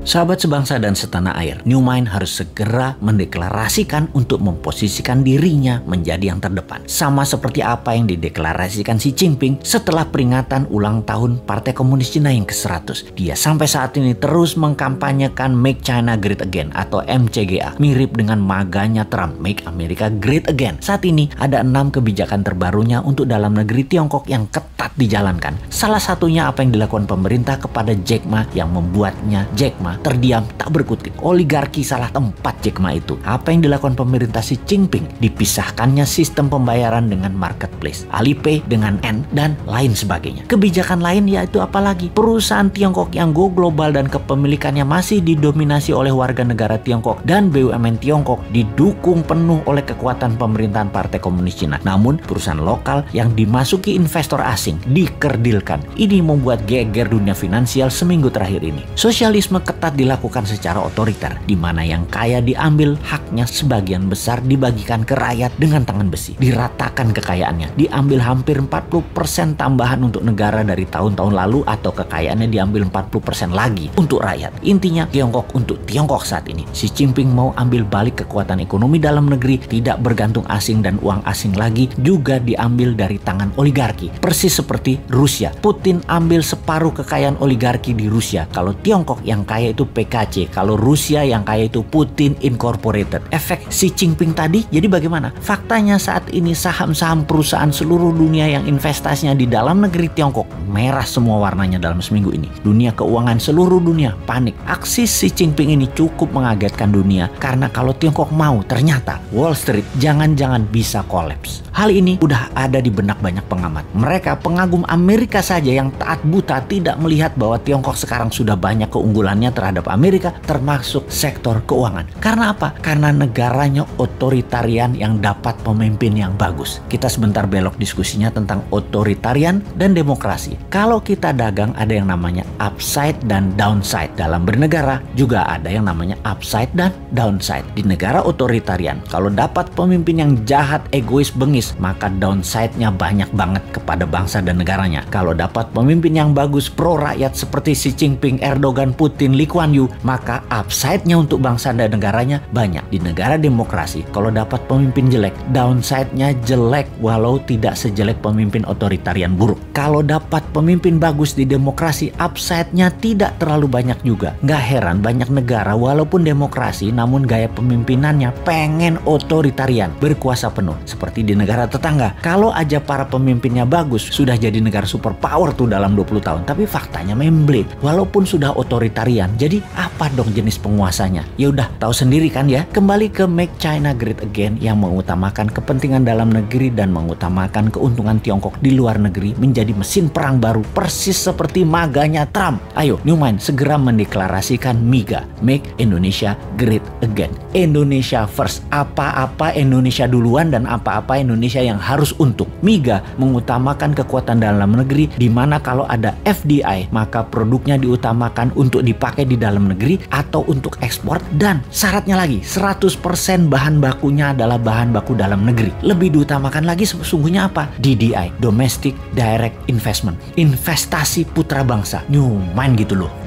Sahabat sebangsa dan setanah air, New Mind harus segera mendeklarasikan untuk memposisikan dirinya menjadi yang terdepan. Sama seperti apa yang dideklarasikan Xi Jinping setelah peringatan ulang tahun Partai Komunis Cina yang ke-100. Dia sampai saat ini terus mengkampanyekan Make China Great Again atau MCGA, mirip dengan maganya Trump, Make America Great Again. Saat ini ada 6 kebijakan terbarunya untuk dalam negeri Tiongkok yang ketat dijalankan. Salah satunya apa yang dilakukan pemerintah kepada Jack Ma yang membuatnya Jack Ma terdiam tak berkutik. Oligarki salah tempat Jack Ma itu. Apa yang dilakukan pemerintah Xi Jinping? Dipisahkannya sistem pembayaran dengan marketplace, Alipay dengan N dan lain sebagainya. Kebijakan lain yaitu apalagi? Perusahaan Tiongkok yang go global dan kepemilikannya masih didominasi oleh warga negara Tiongkok dan BUMN Tiongkok didukung penuh oleh kekuatan pemerintahan Partai Komunis Cina. Namun perusahaan lokal yang dimasuki investor asing dikerdilkan. Ini membuat geger dunia finansial seminggu terakhir ini. Sosialisme ketat dilakukan secara otoriter, di mana yang kaya diambil haknya, sebagian besar dibagikan ke rakyat dengan tangan besi. Diratakan kekayaannya, diambil hampir 40% tambahan untuk negara dari tahun-tahun lalu, atau kekayaannya diambil 40% lagi untuk rakyat. Intinya Tiongkok untuk Tiongkok saat ini. Xi Jinping mau ambil balik kekuatan ekonomi dalam negeri, tidak bergantung asing dan uang asing lagi, juga diambil dari tangan oligarki. Persis seperti Rusia. Putin ambil separuh kekayaan oligarki di Rusia. Kalau Tiongkok yang kaya itu PKC, kalau Rusia yang kaya itu Putin Incorporated. Efek Xi Jinping tadi jadi bagaimana? Faktanya saat ini saham-saham perusahaan seluruh dunia yang investasinya di dalam negeri Tiongkok merah semua warnanya dalam seminggu ini. Dunia keuangan seluruh dunia panik. Aksi Xi Jinping ini cukup mengagetkan dunia, karena kalau Tiongkok mau, ternyata Wall Street jangan-jangan bisa kolaps. Hal ini udah ada di benak banyak pengamat. Mereka pengagum Amerika saja yang taat buta tidak melihat bahwa Tiongkok sekarang sudah banyak keunggulannya terhadap Amerika, termasuk sektor keuangan. Karena apa? Karena negaranya otoritarian yang dapat pemimpin yang bagus. Kita sebentar belok diskusinya tentang otoritarian dan demokrasi. Kalau kita dagang ada yang namanya upside dan downside. Dalam bernegara juga ada yang namanya upside dan downside. Di negara otoritarian, kalau dapat pemimpin yang jahat, egois, bengis, maka downside-nya banyak banget kepada bangsa dan negaranya. Kalau dapat pemimpin yang bagus, pro rakyat seperti Xi Jinping, Erdogan, Putin, Lee Kuan Yew, maka upside-nya untuk bangsa dan negaranya banyak. Di negara demokrasi, kalau dapat pemimpin jelek, downside-nya jelek walau tidak sejelek pemimpin otoritarian buruk. Kalau dapat pemimpin bagus di demokrasi, upside-nya tidak terlalu banyak juga. Nggak heran banyak negara walaupun demokrasi namun gaya pemimpinannya pengen otoritarian, berkuasa penuh. Seperti di negara tetangga, kalau aja para pemimpinnya bagus, sudah jadi negara superpower tuh dalam 20 tahun. Tapi faktanya membleh, walaupun sudah otoritarian. Jadi apa dong jenis penguasanya? Ya udah tahu sendiri kan ya. Kembali ke Make China Great Again yang mengutamakan kepentingan dalam negeri dan mengutamakan keuntungan Tiongkok di luar negeri menjadi mesin perang baru, persis seperti maganya Trump. Ayo New Mind segera mendeklarasikan MIGA, Make Indonesia Great Again. Indonesia first. Apa-apa Indonesia duluan dan apa-apa Indonesia yang harus untung. MIGA mengutamakan kekuatan dalam negeri, di mana kalau ada FDI maka produknya diutamakan untuk dipakai di dalam negeri atau untuk ekspor, dan syaratnya lagi 100% bahan bakunya adalah bahan baku dalam negeri. Lebih diutamakan lagi sesungguhnya apa? DDI, Domestic Direct Investment, investasi putra bangsa. New Mind gitu loh.